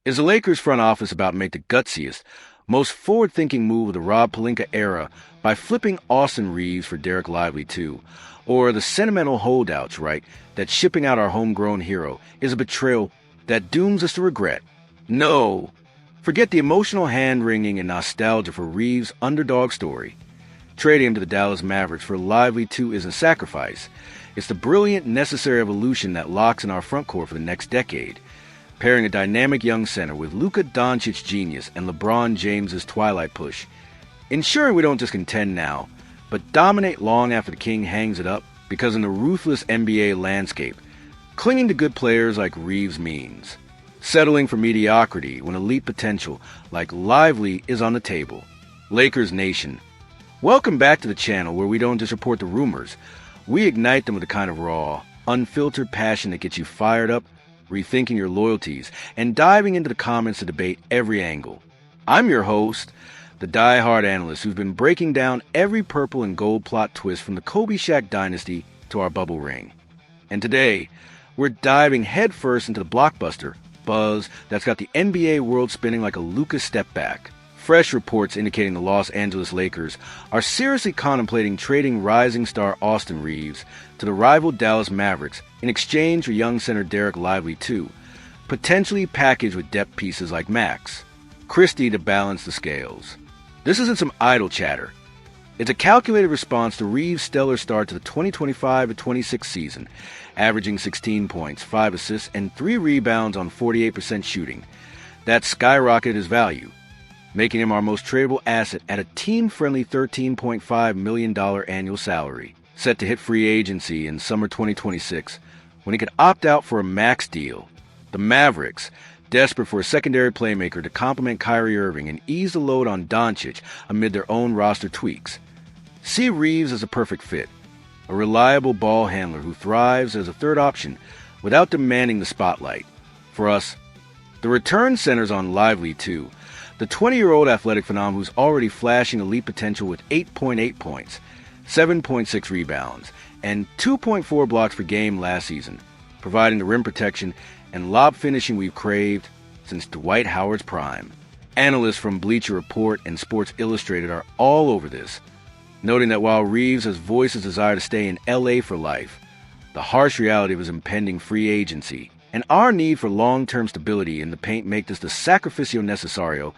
Is the Lakers front office about to make the gutsiest, most forward-thinking move of the Rob Pelinka era by flipping Austin Reaves for Dereck Lively II? Or the sentimental holdouts right that shipping out our homegrown hero is a betrayal that dooms us to regret? No! Forget the emotional hand-wringing and nostalgia for Reaves' underdog story. Trading him to the Dallas Mavericks for Lively II isn't sacrifice. It's the brilliant, necessary evolution that locks in our front court for the next decade. Pairing a dynamic young center with Luka Doncic's genius and LeBron James's twilight push, ensuring we don't just contend now, but dominate long after the king hangs it up, because in the ruthless NBA landscape, clinging to good players like Reaves means settling for mediocrity when elite potential like Lively is on the table. Lakers Nation, welcome back to the channel where we don't just report the rumors, we ignite them with the kind of raw, unfiltered passion that gets you fired up, rethinking your loyalties, and diving into the comments to debate every angle. I'm your host, the die-hard analyst who's been breaking down every purple and gold plot twist from the Kobe Shaq dynasty to our bubble ring. And today, we're diving headfirst into the blockbuster buzz that's got the NBA world spinning like a Luka step back. Fresh reports indicating the Los Angeles Lakers are seriously contemplating trading rising star Austin Reaves to the rival Dallas Mavericks in exchange for young center Dereck Lively II, potentially packaged with depth pieces like Max Christie to balance the scales. This isn't some idle chatter. It's a calculated response to Reaves' stellar start to the 2025-26 season, averaging 16 points, 5 assists, and 3 rebounds on 48% shooting. That skyrocketed his value, making him our most tradable asset at a team-friendly $13.5 million annual salary, set to hit free agency in summer 2026, when he could opt out for a max deal. The Mavericks, desperate for a secondary playmaker to complement Kyrie Irving and ease the load on Doncic amid their own roster tweaks, see Reaves as a perfect fit, a reliable ball handler who thrives as a third option without demanding the spotlight. For us, the return centers on Lively II, the 20-year-old athletic phenomenon who's already flashing elite potential with 8.8 points, 7.6 rebounds, and 2.4 blocks per game last season, providing the rim protection and lob finishing we've craved since Dwight Howard's prime. Analysts from Bleacher Report and Sports Illustrated are all over this, noting that while Reaves has voiced his desire to stay in LA for life, the harsh reality of his impending free agency and our need for long-term stability in the paint make this the sacrificio necesario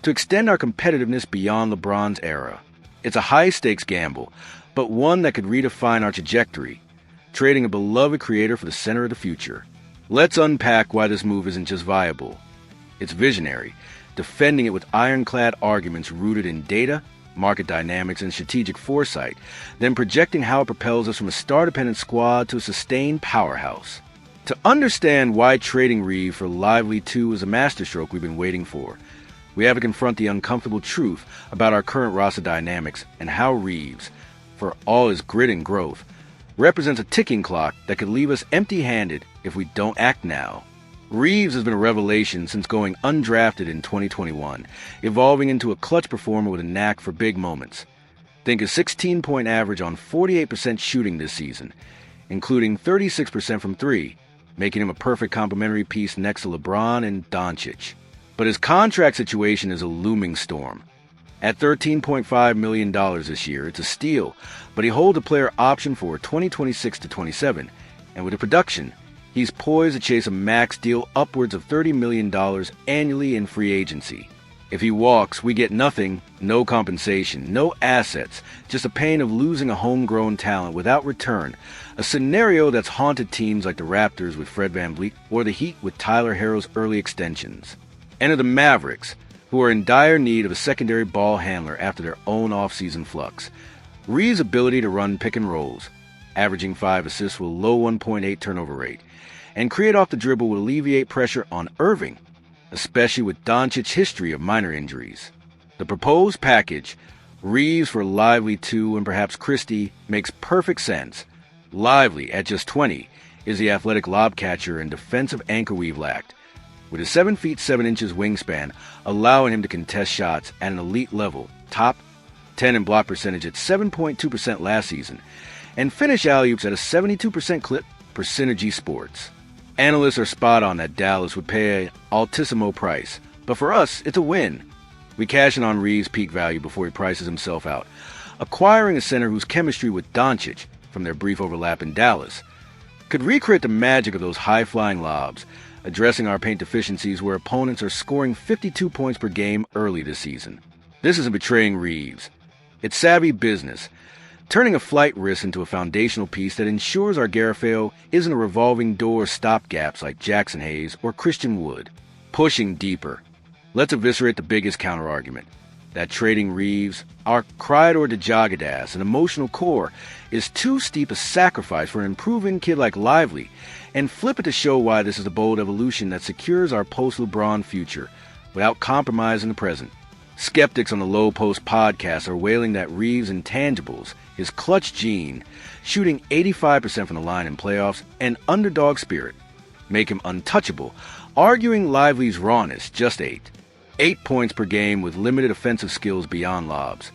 to extend our competitiveness beyond LeBron's era. It's a high-stakes gamble, but one that could redefine our trajectory, trading a beloved creator for the center of the future. Let's unpack why this move isn't just viable. It's visionary, defending it with ironclad arguments rooted in data, market dynamics, and strategic foresight, then projecting how it propels us from a star-dependent squad to a sustained powerhouse. To understand why trading Reaves for Lively II is a masterstroke we've been waiting for, we have to confront the uncomfortable truth about our current roster dynamics and how Reaves, for all his grit and growth, represents a ticking clock that could leave us empty-handed if we don't act now. Reaves has been a revelation since going undrafted in 2021, evolving into a clutch performer with a knack for big moments. Think a 16-point average on 48% shooting this season, including 36% from three, making him a perfect complementary piece next to LeBron and Doncic. But his contract situation is a looming storm. At $13.5 million this year, it's a steal, but he holds a player option for 2026-27, and with the production, he's poised to chase a max deal upwards of $30 million annually in free agency. If he walks, we get nothing, no compensation, no assets, just the pain of losing a homegrown talent without return, a scenario that's haunted teams like the Raptors with Fred VanVleet or the Heat with Tyler Herro's early extensions. Enter the Mavericks, who are in dire need of a secondary ball handler after their own offseason flux. Reaves' ability to run pick and rolls, averaging 5 assists with a low 1.8 turnover rate, and create off the dribble will alleviate pressure on Irving, especially with Doncic's history of minor injuries. The proposed package, Reaves for Lively II and perhaps Christie, makes perfect sense. Lively, at just 20, is the athletic lob catcher and defensive anchor we've lacked, with his 7 feet 7 inches wingspan allowing him to contest shots at an elite level, top 10 in block percentage at 7.2% last season, and finish alley-oops at a 72% clip per Synergy Sports. Analysts are spot on that Dallas would pay an altissimo price, but for us, it's a win. We cash in on Reaves' peak value before he prices himself out, acquiring a center whose chemistry with Doncic, from their brief overlap in Dallas, could recreate the magic of those high-flying lobs, addressing our paint deficiencies where opponents are scoring 52 points per game early this season. This isn't betraying Reaves. It's savvy business, turning a flight risk into a foundational piece that ensures our Garofalo isn't a revolving door of stopgaps like Jackson Hayes or Christian Wood. Pushing deeper. Let's eviscerate the biggest counterargument. That trading Reaves, our Criador de Jagadas, an emotional core, is too steep a sacrifice for an improving kid like Lively, and flip it to show why this is a bold evolution that secures our post-LeBron future without compromising the present. Skeptics on the Low Post podcast are wailing that Reaves' intangibles, his clutch gene, shooting 85% from the line in playoffs, and underdog spirit, make him untouchable, arguing Lively's rawness just 8 points per game with limited offensive skills beyond lobs.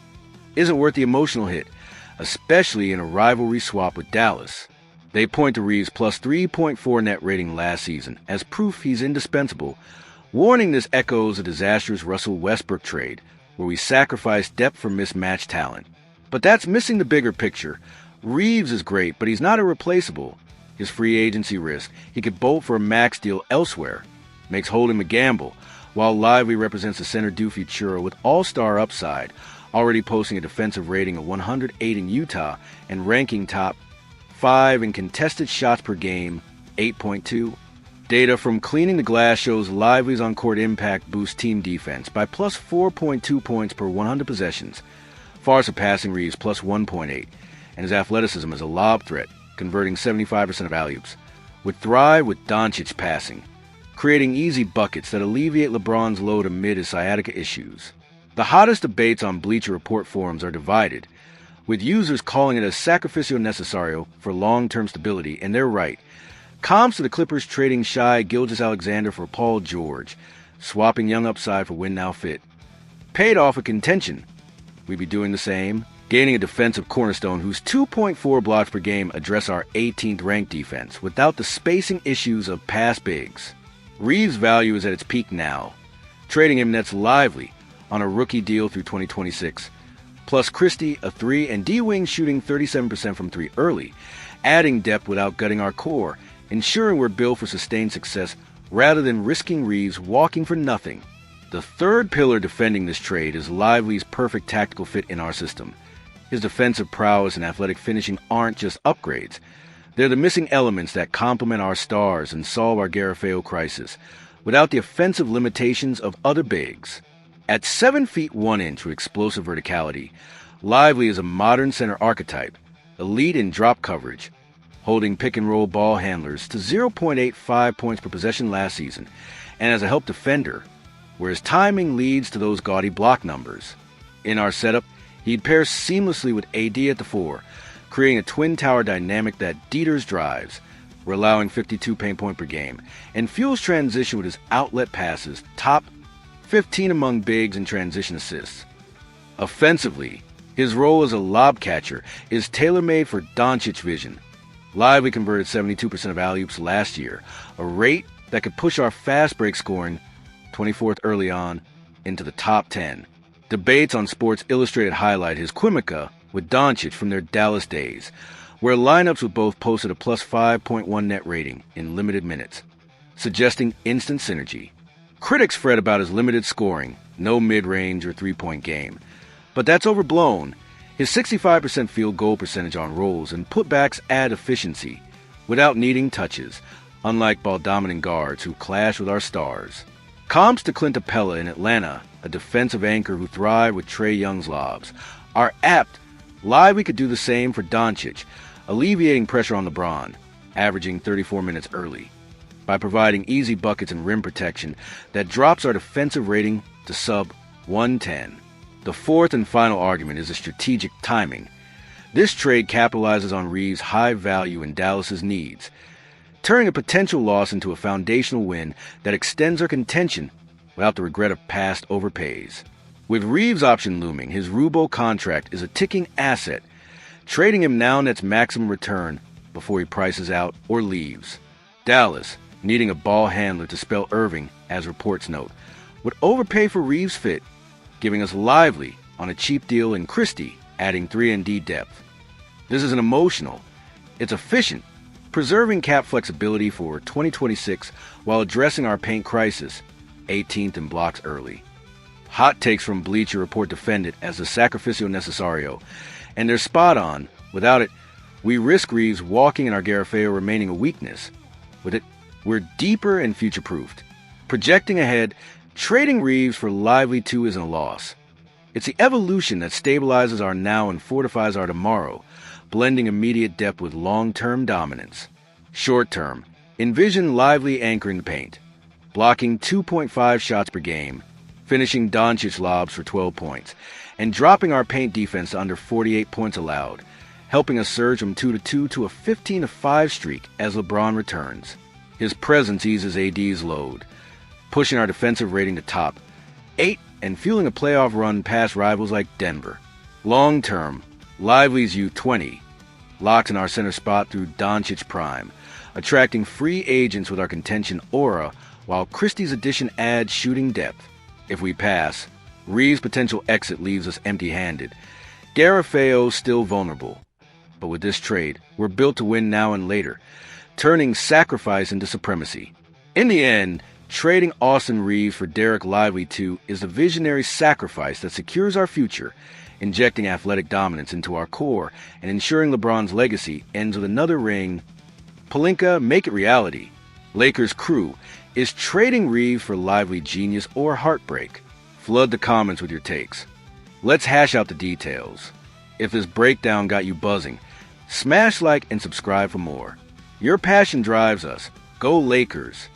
Isn't worth the emotional hit, especially in a rivalry swap with Dallas. They point to Reaves' plus 3.4 net rating last season as proof he's indispensable, warning this echoes a disastrous Russell Westbrook trade, where we sacrificed depth for mismatched talent. But that's missing the bigger picture. Reaves is great, but he's not irreplaceable. His free agency risk, he could bolt for a max deal elsewhere, makes holding a gamble, while Lively represents a center due futuro with all-star upside, already posting a defensive rating of 108 in Utah and ranking top 5 in contested shots per game, 8.2. Data from Cleaning the Glass shows Lively's on-court impact boosts team defense by plus 4.2 points per 100 possessions, far surpassing Reaves' plus 1.8, and his athleticism as a lob threat, converting 75% of alley-oops, would thrive with Doncic passing, creating easy buckets that alleviate LeBron's load amid his sciatica issues. The hottest debates on Bleacher Report forums are divided, with users calling it a sacrificio necesario for long-term stability, and they're right. Comps to the Clippers trading Shai Gilgeous-Alexander for Paul George, swapping young upside for win now fit. Paid off with contention. We'd be doing the same, gaining a defensive cornerstone whose 2.4 blocks per game address our 18th ranked defense without the spacing issues of past bigs. Reaves' value is at its peak now. Trading him nets Lively on a rookie deal through 2026, plus Christie a 3 and D-Wing shooting 37% from 3 early, adding depth without gutting our core, ensuring we're built for sustained success rather than risking Reaves walking for nothing. The third pillar defending this trade is Lively's perfect tactical fit in our system. His defensive prowess and athletic finishing aren't just upgrades. They're the missing elements that complement our stars and solve our Garofalo crisis, without the offensive limitations of other bigs. At 7 feet 1 inch with explosive verticality, Lively is a modern center archetype, elite in drop coverage, holding pick-and-roll ball handlers to 0.85 points per possession last season, and as a help defender, where his timing leads to those gaudy block numbers. In our setup, he'd pair seamlessly with AD at the 4, creating a twin tower dynamic that Dieter's drives, we're allowing 52 paint point per game, and fuels transition with his outlet passes, top 15 among bigs in transition assists. Offensively, his role as a lob catcher is tailor-made for Doncic vision. Lively converted 72% of alley-oops last year, a rate that could push our fast break scoring, 24th early on, into the top 10. Debates on Sports Illustrated highlight his quimica with Doncic from their Dallas days, where lineups with both posted a plus 5.1 net rating in limited minutes, suggesting instant synergy. Critics fret about his limited scoring, no mid-range or three-point game, but that's overblown. His 65% field goal percentage on rolls and putbacks add efficiency, without needing touches, unlike ball-dominant guards who clash with our stars. Comps to Clint Capella in Atlanta, a defensive anchor who thrived with Trae Young's lobs, are apt. Lively could do the same for Doncic, alleviating pressure on LeBron, averaging 34 minutes early, by providing easy buckets and rim protection that drops our defensive rating to sub 110. The fourth and final argument is the strategic timing. This trade capitalizes on Reaves' high value in Dallas's needs, turning a potential loss into a foundational win that extends our contention without the regret of past overpays. With Reaves' option looming, his Rubo contract is a ticking asset. Trading him now nets maximum return before he prices out or leaves. Dallas, needing a ball handler to spell Irving, as reports note, would overpay for Reaves' fit, giving us Lively on a cheap deal and Christie adding 3-and-D depth. This isn't emotional, it's efficient, preserving cap flexibility for 2026 while addressing our paint crisis, 18th in blocks early. Hot takes from Bleacher Report defend it as the sacrificio necesario, and they're spot on. Without it, we risk Reaves walking and our Garofeo remaining a weakness. With it, we're deeper and future-proofed. Projecting ahead, trading Reaves for Lively II isn't a loss. It's the evolution that stabilizes our now and fortifies our tomorrow, blending immediate depth with long-term dominance. Short-term, envision Lively anchoring the paint, blocking 2.5 shots per game, finishing Doncic lobs for 12 points, and dropping our paint defense to under 48 points allowed, helping us surge from 2-2 to a 15-5 streak as LeBron returns. His presence eases AD's load, pushing our defensive rating to top 8 and fueling a playoff run past rivals like Denver. Long-term, Lively's U20 locks in our center spot through Doncic prime, attracting free agents with our contention aura, while Christie's addition adds shooting depth. If we pass, Reeves' potential exit leaves us empty-handed. Garofeo still vulnerable. But with this trade, we're built to win now and later, turning sacrifice into supremacy. In the end, trading Austin Reaves for Dereck Lively II is a visionary sacrifice that secures our future, injecting athletic dominance into our core and ensuring LeBron's legacy ends with another ring. Pelinka, make it reality. Lakers crew, is trading Reaves for Lively genius or heartbreak? Flood the comments with your takes. Let's hash out the details. If this breakdown got you buzzing, smash like and subscribe for more. Your passion drives us. Go Lakers!